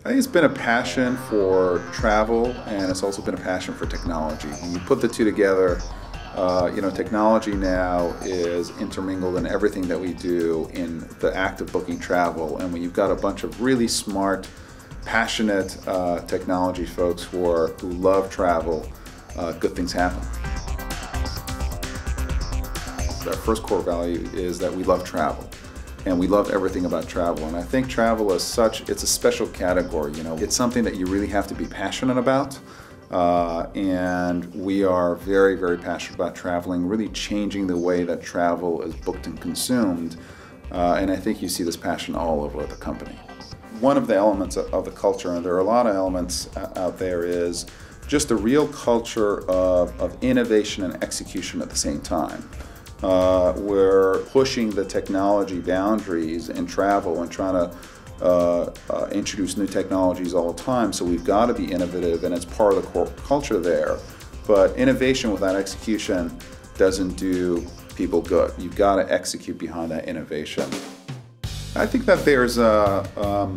I think it's been a passion for travel, and it's also been a passion for technology. When you put the two together, technology now is intermingled in everything that we do in the act of booking travel. And when you've got a bunch of really smart, passionate technology folks who love travel, good things happen. Our first core value is that we love travel. And we love everything about travel. And I think travel as such, it's a special category. It's something that you really have to be passionate about. And we are very, very passionate about traveling, really changing the way that travel is booked and consumed. And I think you see this passion all over the company. One of the elements of the culture, and there are a lot of elements out there, is just a real culture of innovation and execution at the same time. We're pushing the technology boundaries in travel and trying to introduce new technologies all the time, so we've got to be innovative, and it's part of the core culture there. But innovation without execution doesn't do people good. You've got to execute behind that innovation. I think that there's a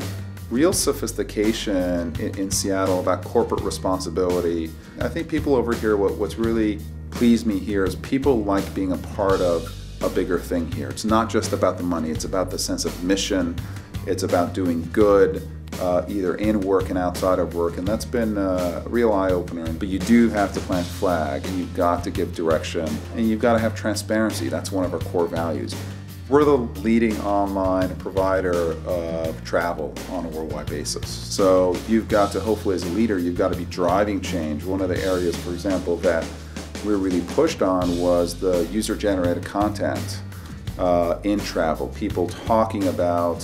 real sophistication in Seattle about corporate responsibility. I think people over here, what's really pleased me here is people like being a part of a bigger thing here. It's not just about the money, it's about the sense of mission, it's about doing good, either in work and outside of work, and that's been a real eye-opener. But you do have to plant a flag, and you've got to give direction, and you've got to have transparency. That's one of our core values. We're the leading online provider of travel on a worldwide basis. So you've got to, hopefully as a leader, you've got to be driving change. One of the areas, for example, that we really pushed on was the user-generated content in travel. People talking about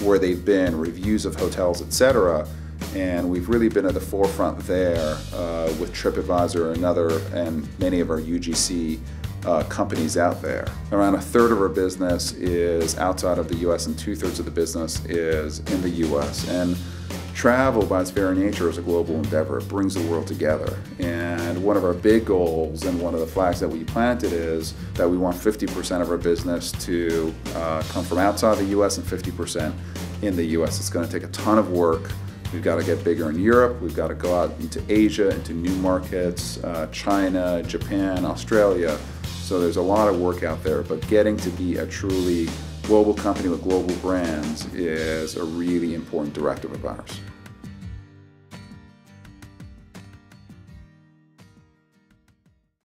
where they've been, reviews of hotels, etc. And we've really been at the forefront there with TripAdvisor and many of our UGC companies out there. Around a third of our business is outside of the US, and 2/3 of the business is in the US. And travel, by its very nature, is a global endeavor. It brings the world together. And one of our big goals, and one of the flags that we planted, is that we want 50% of our business to come from outside the US and 50% in the US. It's going to take a ton of work. We've got to get bigger in Europe. We've got to go out into Asia, into new markets, China, Japan, Australia. So there's a lot of work out there, but getting to be a truly global company with global brands is a really important directive of ours.